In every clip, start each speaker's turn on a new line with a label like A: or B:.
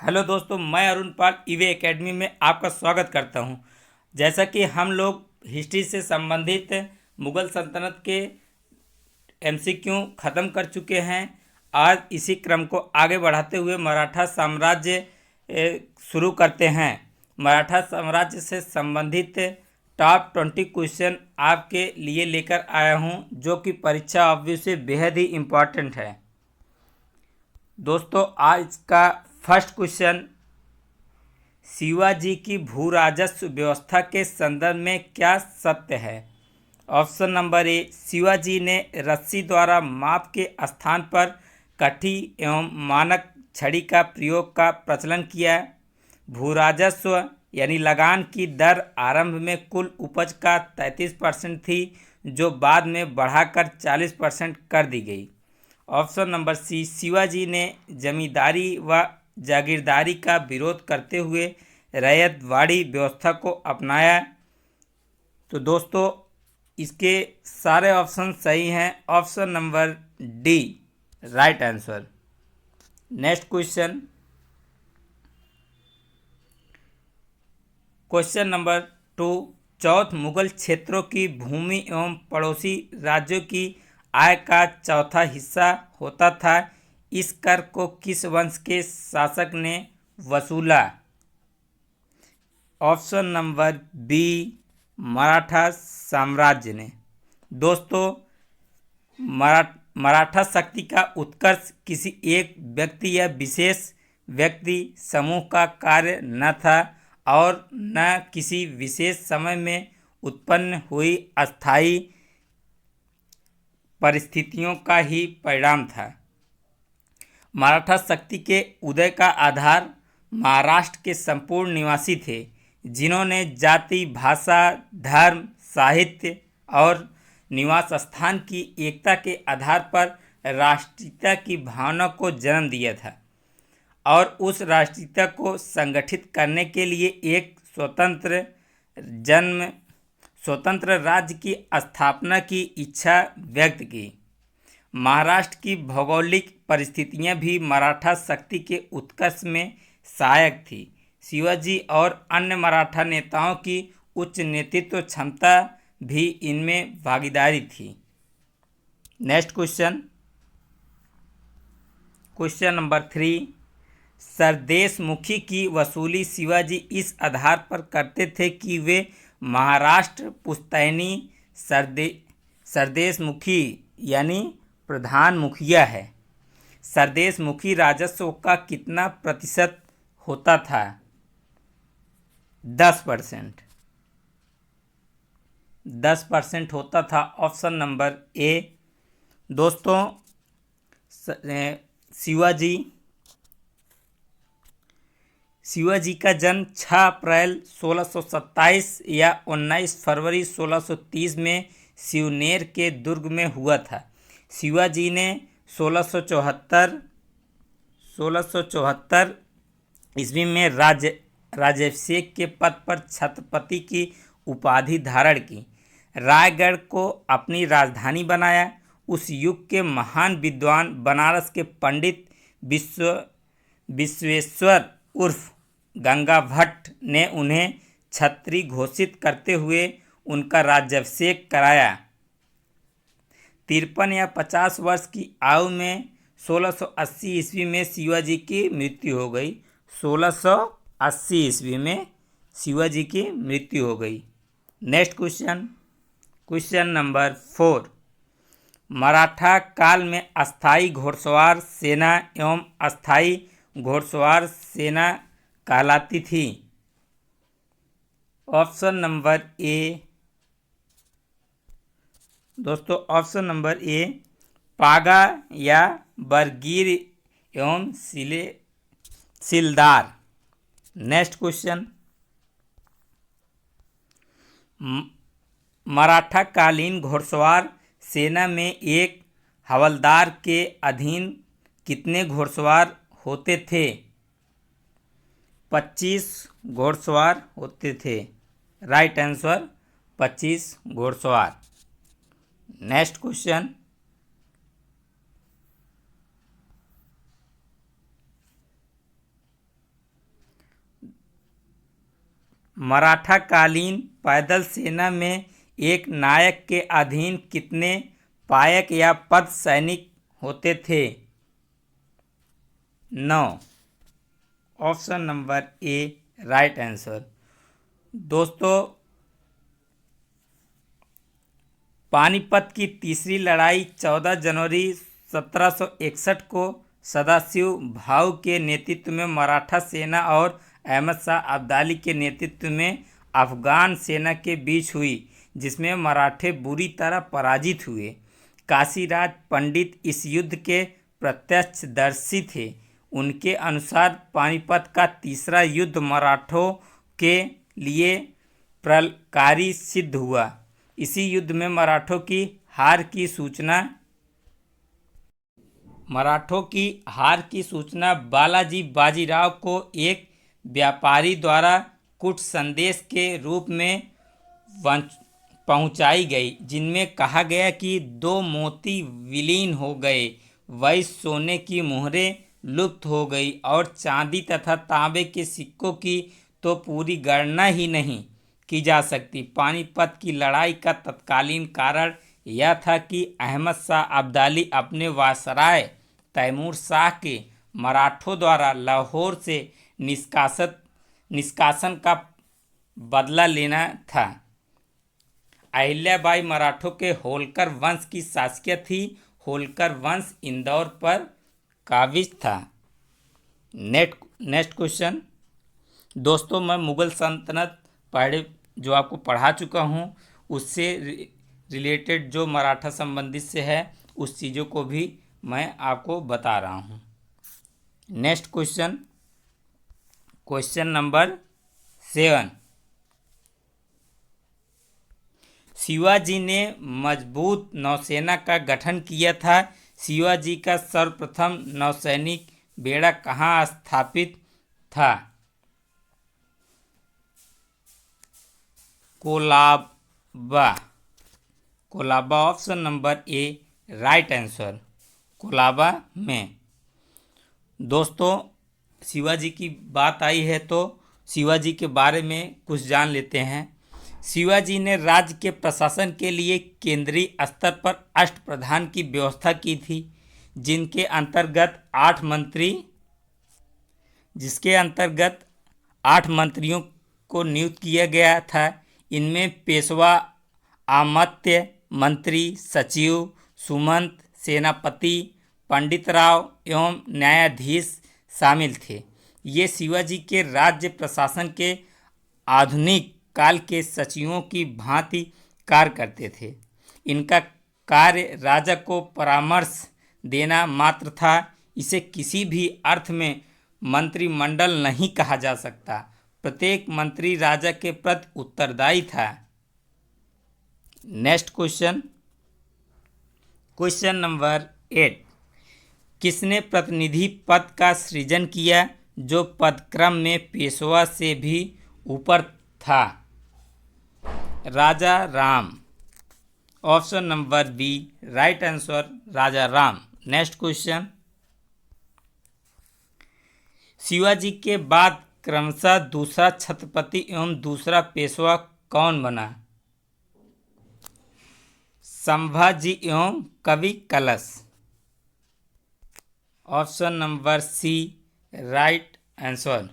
A: Hello दोस्तों, मैं अरुण पाल e-way academy में आपका स्वागत करता हूं। जैसा कि हम लोग हिस्ट्री से संबंधित मुगल सल्तनत के एमसीक्यू ख़त्म कर चुके हैं। आज इसी क्रम को आगे बढ़ाते हुए मराठा साम्राज्य शुरू करते हैं। मराठा साम्राज्य से संबंधित टॉप 20 क्वेश्चन आपके लिए लेकर आया हूं, जो कि परीक्षा ऑब्वियसली बेहद ही इम्पॉर्टेंट है। दोस्तों, आज का फर्स्ट क्वेश्चन, शिवाजी की भू राजस्व व्यवस्था के संदर्भ में क्या सत्य है? ऑप्शन नंबर ए, शिवाजी ने रस्सी द्वारा माप के स्थान पर कठी एवं मानक छड़ी का प्रयोग का प्रचलन किया। भू राजस्व यानी लगान की दर आरंभ में कुल उपज का 33% थी, जो बाद में बढ़ाकर 40% कर दी गई। ऑप्शन नंबर सी, शिवाजी ने जमींदारी व जागीरदारी का विरोध करते हुए रैयतवाड़ी व्यवस्था को अपनाया। तो दोस्तों, इसके सारे ऑप्शन सही हैं। Option number D right answer. Next question, question number 2, चौथ मुगल क्षेत्रों की भूमि एवं पड़ोसी राज्यों की आय का चौथा हिस्सा होता था। इस कर को किस वंश के शासक ने वसूला? ऑप्शन नंबर बी, मराठा साम्राज्य ने। दोस्तों, मराठा शक्ति का उत्कर्ष किसी एक व्यक्ति या विशेष व्यक्ति समूह का कार्य न था और न किसी विशेष समय में उत्पन्न हुई अस्थायी परिस्थितियों का ही परिणाम था। मराठा शक्ति के उदय का आधार महाराष्ट्र के संपूर्ण निवासी थे, जिन्होंने जाति, भाषा, धर्म, साहित्य और निवास स्थान की एकता के आधार पर राष्ट्रीयता की भावना को जन्म दिया था और उस राष्ट्रीयता को संगठित करने के लिए एक स्वतंत्र राज्य की स्थापना की इच्छा व्यक्त की। महाराष्ट्र की भौगोलिक परिस्थितियां भी मराठा शक्ति के उत्कर्ष में सहायक थी। शिवाजी और अन्य मराठा नेताओं की उच्च नेतृत्व क्षमता भी इनमें भागीदारी थी। Next question, question number 3, sardeshmukhi की वसूली शिवाजी इस आधार पर करते थे कि वे महाराष्ट्र पुश्तैनी सरदेशमुखी यानी प्रधान मुखिया है। सरदेशमुखी राजस्व का कितना प्रतिशत होता था? 10%। 10% होता था। ऑप्शन नंबर ए। दोस्तों, शिवाजी का जन्म 6 अप्रैल 1627 या 19 फरवरी 1630 में शिवनेर के दुर्ग में हुआ था। शिवाजी ने 1674 ईस्वी में राज्याभिषेक के पद पर छत्रपति की उपाधि धारण की, रायगढ़ को अपनी राजधानी बनाया। उस युग के महान विद्वान बनारस के पंडित विश्वेश्वर उर्फ गंगा भट्ट ने उन्हें छत्री घोषित करते हुए उनका राज्याभिषेक कराया। 53 या 50 वर्ष की आयु में 1680 ईस्वी में शिवाजी की मृत्यु हो गई। 1680 ईस्वी में शिवाजी की मृत्यु हो गई। Next question, question number 4, Maratha काल में अस्थायी घोड़सवार सेना एवं अस्थायी घोड़सवार सेना कहलाती थी। ऑप्शन नंबर ए। दोस्तों, ऑप्शन नंबर ए, पागा या बरगीर एवं सिलदार। नेक्स्ट क्वेश्चन, मराठा कालीन घोड़सवार सेना में एक हवलदार के अधीन कितने घोड़सवार होते थे? 25 घोड़सवार होते थे। राइट आंसर 25 घोड़सवार। नेक्स्ट क्वेश्चन, मराठा कालीन पैदल सेना में एक नायक के अधीन कितने पायक या पद सैनिक होते थे? 9। ऑप्शन नंबर ए राइट आंसर। दोस्तों, पानीपत की तीसरी लड़ाई 14 जनवरी 1761 को सदाशिव भाऊ के नेतृत्व में मराठा सेना और अहमद शाह अब्दाली के नेतृत्व में अफगान सेना के बीच हुई, जिसमें मराठे बुरी तरह पराजित हुए। काशीराज पंडित इस युद्ध के प्रत्यक्षदर्शी थे। उनके अनुसार पानीपत का तीसरा युद्ध मराठों के लिए प्रलकारी सिद्ध हुआ। इसी युद्ध में मराठों की हार की सूचना बालाजी बाजीराव को एक व्यापारी द्वारा कूट संदेश के रूप में पहुंचाई गई, जिनमें कहा गया कि 2 मोती विलीन हो गए, 22 सोने की मुहरें लुप्त हो गई और चांदी तथा तांबे के सिक्कों की तो पूरी गणना ही नहीं की जा सकती। पानीपत की लड़ाई का तत्कालीन कारण यह था कि अहमद शाह अब्दाली अपने वायसराय तैमूर शाह के मराठों द्वारा लाहौर से निष्कासन का बदला लेना था। अहिल्याबाई मराठों के होलकर वंश की शासकीय थी। होलकर वंश इंदौर पर काबिज था। Next question. दोस्तों, मैं मुगल सल्तनत पहले जो आपको पढ़ा चुका हूँ, उससे रिलेटेड जो मराठा संबंधित से है उस चीज़ों को भी मैं आपको बता रहा हूँ। Next question, question number 7। Shivaji ने मजबूत नौसेना का गठन किया था। शिवाजी का सर्वप्रथम नौसैनिक बेड़ा कहाँ स्थापित था? कोलाबा ऑप्शन नंबर ए राइट आंसर। कोलाबा में। दोस्तों, शिवाजी की बात आई है तो शिवाजी के बारे में कुछ जान लेते हैं। शिवाजी ने राज्य के प्रशासन के लिए केंद्रीय स्तर पर अष्टप्रधान की व्यवस्था की थी, जिसके अंतर्गत 8 मंत्रियों को नियुक्त किया गया था। इनमें पेशवा, आमत्य, मंत्री, सचिव, सुमंत, सेनापति, पंडितराव एवं न्यायाधीश शामिल थे। ये शिवाजी के राज्य प्रशासन के आधुनिक काल के सचिवों की भांति कार्य करते थे। इनका कार्य राजा को परामर्श देना मात्र था। इसे किसी भी अर्थ में मंत्रिमंडल नहीं कहा जा सकता। प्रत्येक मंत्री राजा के प्रति उत्तरदायी था। Next question, question number 8। किसने प्रतिनिधि पद का सृजन किया, जो पदक्रम में पेशवा से भी ऊपर था? Raja Ram. Option number B right answer, Raja Ram. Next question. Shivaji के बाद क्रमशः दूसरा छत्रपति एवं दूसरा पेशवा कौन बना? संभाजी एवं Kavi Kalash. Option number C right answer.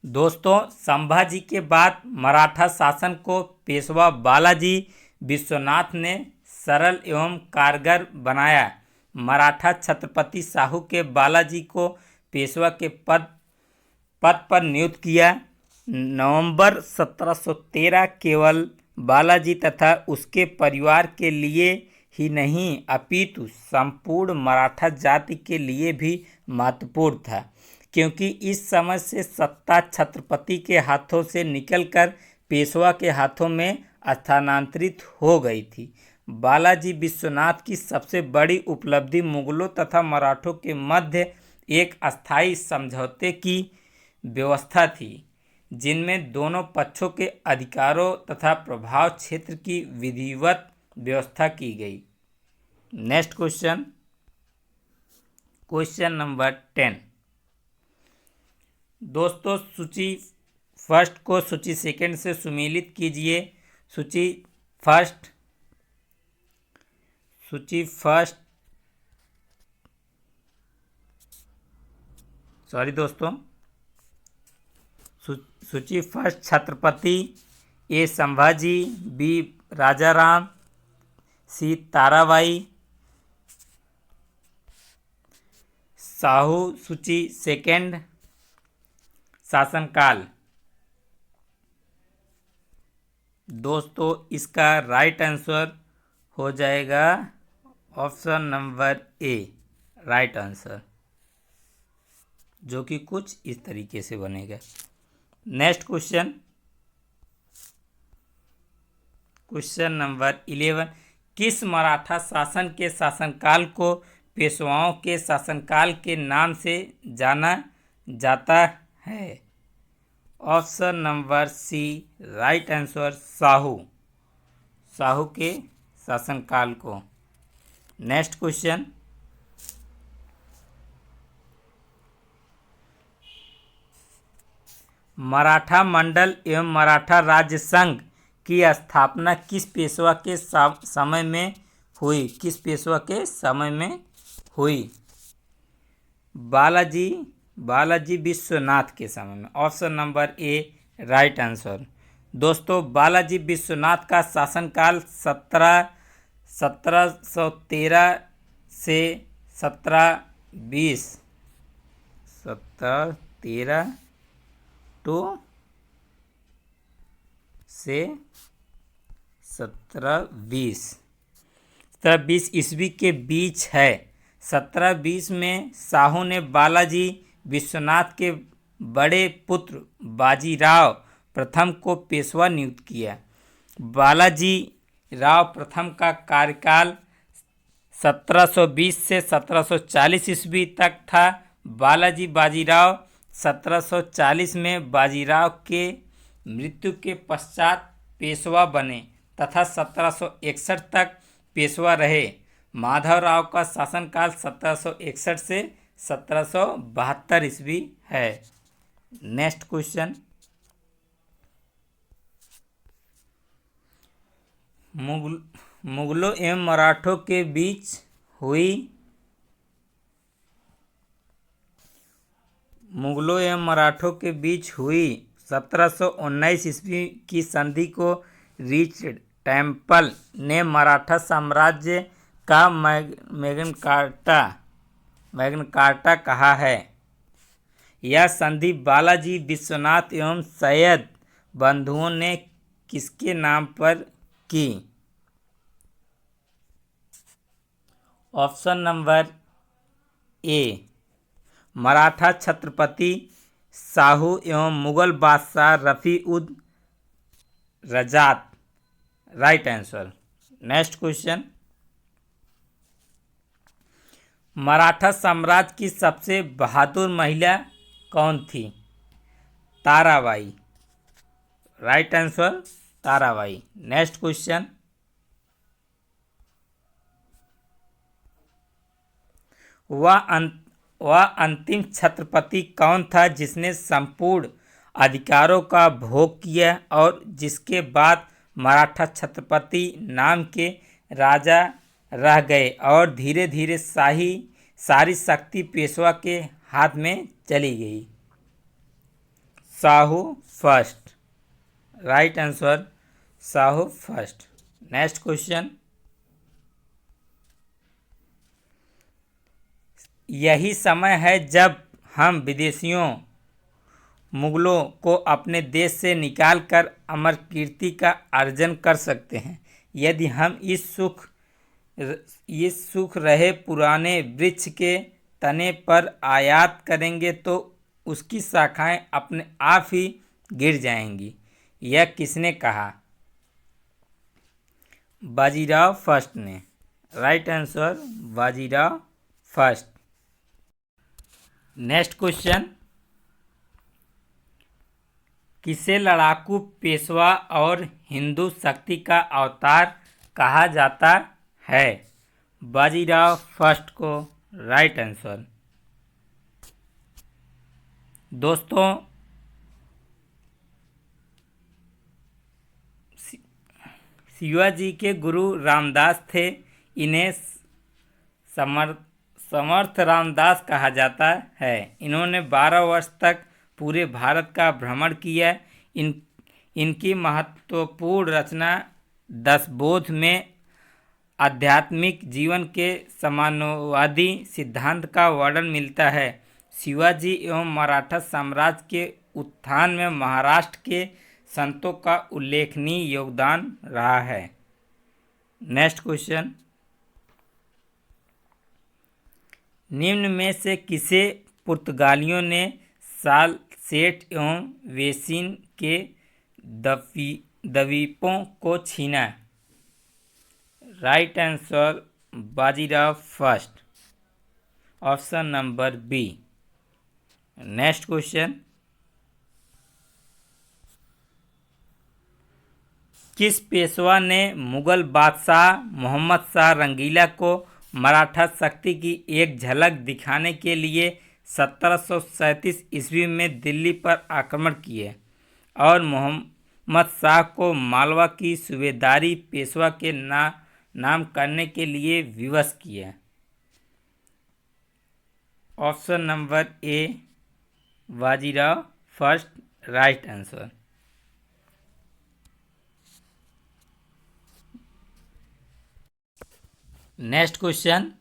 A: दोस्तों, संभाजी के बाद मराठा शासन को पेशवा बालाजी विश्वनाथ ने सरल एवं कारगर बनाया। मराठा छत्रपति शाहू के बालाजी को पेशवा के पद पर नियुक्त किया। नवंबर 1713 केवल बालाजी तथा उसके परिवार के लिए ही नहीं अपितु संपूर्ण मराठा जाति के लिए भी महत्वपूर्ण था, क्योंकि इस समय से सत्ता छत्रपति के हाथों से निकलकर पेशवा के हाथों में स्थानांतरित हो गई थी। बालाजी विश्वनाथ की सबसे बड़ी उपलब्धि मुगलों तथा मराठों के मध्य एक अस्थायी समझौते की व्यवस्था थी, जिनमें दोनों पक्षों के अधिकारों तथा प्रभाव क्षेत्र की विधिवत व्यवस्था की गई। Next question, question number 10। दोस्तों, सूची फर्स्ट को सूची सेकंड से सुमेलित कीजिए। सूची फर्स्ट सॉरी दोस्तों, सूची फर्स्ट छत्रपति, ए संभाजी, बी राजाराम, सी ताराबाई। साहू सूची सेकंड शासनकाल। दोस्तों, इसका राइट आंसर हो जाएगा ऑप्शन नंबर ए, राइट आंसर, जो कि कुछ इस तरीके से बनेगा। Next question number 11। किस मराठा शासन के शासनकाल को पेशवाओं के शासनकाल के नाम से जाना जाता है? Option number C, right answer, Sahu के शासनकाल को। नेक्स्ट क्वेश्चन मराठा मंडल एवं मराठा राज्य संघ की स्थापना किस पेशवा के समय में हुई? किस पेशवा के समय में हुई? बालाजी विश्वनाथ के समय में। ऑप्शन नंबर ए, राइट आंसर। दोस्तों, बालाजी विश्वनाथ का शासनकाल 1713 से 1720 1713 टू से 1720 ईस्वी के बीच है। 1720 में साहू ने बालाजी विश्वनाथ के बड़े पुत्र बाजीराव प्रथम को पेशवा नियुक्त किया। बालाजी राव प्रथम का कार्यकाल 1720 से 1740 ईस्वी तक था। बाजीराव 1740 में बाजीराव के मृत्यु के पश्चात पेशवा बने तथा 1761 तक पेशवा रहे। माधवराव का शासनकाल 1761 से 1772 ईस्वी है। नेक्स्ट क्वेश्चन मुगलों एवं मराठों के बीच हुई 1719 ईस्वी की संधि को रिच टेम्पल ने मराठा साम्राज्य का मैग्ना कार्टा कहा है। यह संधि बालाजी विश्वनाथ एवं सैयद बंधुओं ने किसके नाम पर की? Option number A, Maratha Chhatrapati Shahu एवं मुगल बादशाह Rafi-ud Rajat, right answer. Next question Maratha साम्राज्य की सबसे बहादुर महिला कौन थी? Tarabai, right answer, Tarabai. Next question वह अंतिम छत्रपति कौन था जिसने संपूर्ण अधिकारों का भोग किया और जिसके बाद मराठा छत्रपति नाम के राजा रह गए और धीरे धीरे सारी शक्ति पेशवा के हाथ में चली गई? Shahu first, right answer, Shahu first. Next question यही समय है जब हम विदेशियों मुगलों को अपने देश से निकालकर अमर कीर्ति का अर्जन कर सकते हैं। यदि हम इस सूख रहे पुराने वृक्ष के तने पर आयात करेंगे तो उसकी शाखाएं अपने आप ही गिर जाएंगी। यह किसने कहा? बाजीराव फर्स्ट ने, right answer, Bajirao first. Next question किसे लड़ाकू पेशवा और हिंदू शक्ति का अवतार कहा जाता है? बाजीराव फर्स्ट को, राइट आंसर। दोस्तों शिवाजी के गुरु रामदास थे। इन्हें समर्थ समर्थ रामदास कहा जाता है। इन्होंने 12 वर्ष तक पूरे भारत का भ्रमण किया। इनकी महत्वपूर्ण रचना दशबोध में आध्यात्मिक जीवन के समानवादी सिद्धांत का वर्णन मिलता है। शिवाजी एवं मराठा साम्राज्य के उत्थान में महाराष्ट्र के संतों का उल्लेखनीय योगदान रहा है। नेक्स्ट क्वेश्चन, निम्न में से किसे पुर्तगालियों ने सालसेट एवं वेसिन के द्वीपों को छीना? Right answer Bajirao first, option number B. Next question, किस पेशवा ने मुगल बादशाह मोहम्मद शाह रंगीला को मराठा शक्ति की एक झलक दिखाने के लिए 1737 ईस्वी में दिल्ली पर आक्रमण किए और मोहम्मद शाह को मालवा की सूबेदारी पेशवा के नाम करने के लिए विवश किया? ऑप्शन नंबर ए Bajirao first, right answer. Next question,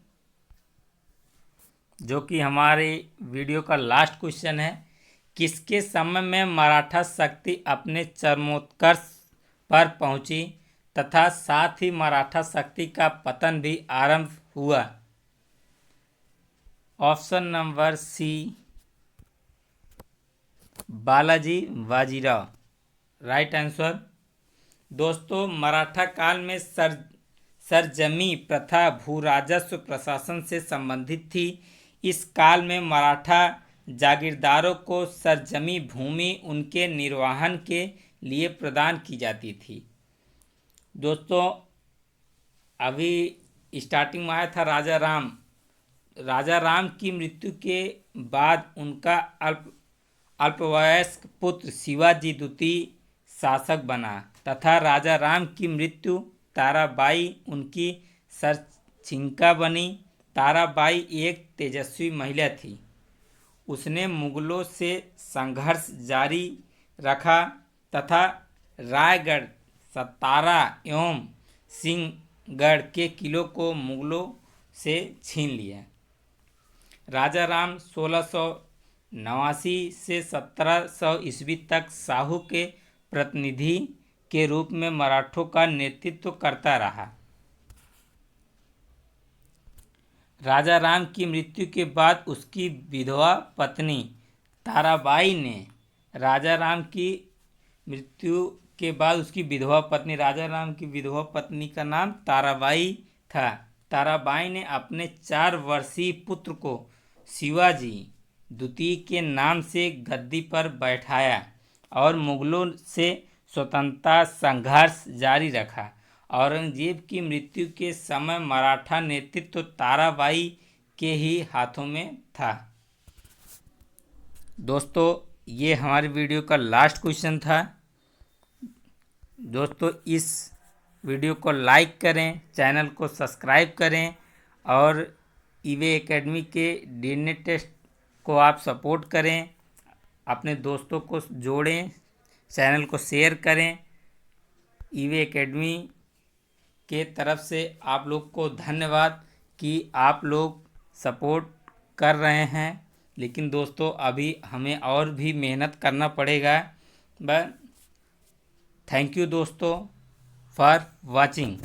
A: जो कि हमारे वीडियो का लास्ट क्वेश्चन है, किसके समय में मराठा शक्ति अपने चरमोत्कर्ष पर पहुंची तथा साथ ही मराठा शक्ति का पतन भी आरंभ हुआ? Option number C Balaji Bajirao, right answer. दोस्तों मराठा काल में सरजमी प्रथा भू राजस्व प्रशासन से संबंधित थी। इस काल में मराठा जागीरदारों को सरजमी भूमि उनके निर्वहन के लिए प्रदान की जाती थी। दोस्तों अभी स्टार्टिंग में आया था राजा राम की मृत्यु के बाद उनका अल्पवयस्क पुत्र शिवाजी द्वितीय शासक बना तथा राजा राम की मृत्यु ताराबाई उनकी सरछिंका बनी। ताराबाई एक तेजस्वी महिला थी। उसने मुगलों से संघर्ष जारी रखा तथा रायगढ़, सतारा एवं सिंहगढ़ के किलों को मुगलों से छीन लिया। राजा राम 1689 से 1700 ईस्वी तक साहू के प्रतिनिधि के रूप में मराठों का नेतृत्व करता रहा। राजा राम की मृत्यु के बाद उसकी विधवा पत्नी ताराबाई ने राजा राम की विधवा पत्नी का नाम ताराबाई था। ताराबाई ने अपने 4 वर्षीय पुत्र को शिवाजी द्वितीय के नाम से गद्दी पर बैठाया और मुगलों से स्वतंत्रता संघर्ष जारी रखा। औरंगजेब की मृत्यु के समय मराठा नेतृत्व ताराबाई के ही हाथों में था। दोस्तों ये हमारे वीडियो का लास्ट क्वेश्चन था। दोस्तों इस वीडियो को लाइक करें, चैनल को सब्सक्राइब करें और ईवे एकेडमी के डीएनए टेस्ट को आप सपोर्ट करें, अपने दोस्तों को जोड़ें, चैनल को शेयर करें। ईवे एकेडमी के तरफ से आप लोग को धन्यवाद कि आप लोग सपोर्ट कर रहे हैं। लेकिन दोस्तों अभी हमें और भी मेहनत करना पड़ेगा। बस थैंक यू दोस्तों फॉर वाचिंग।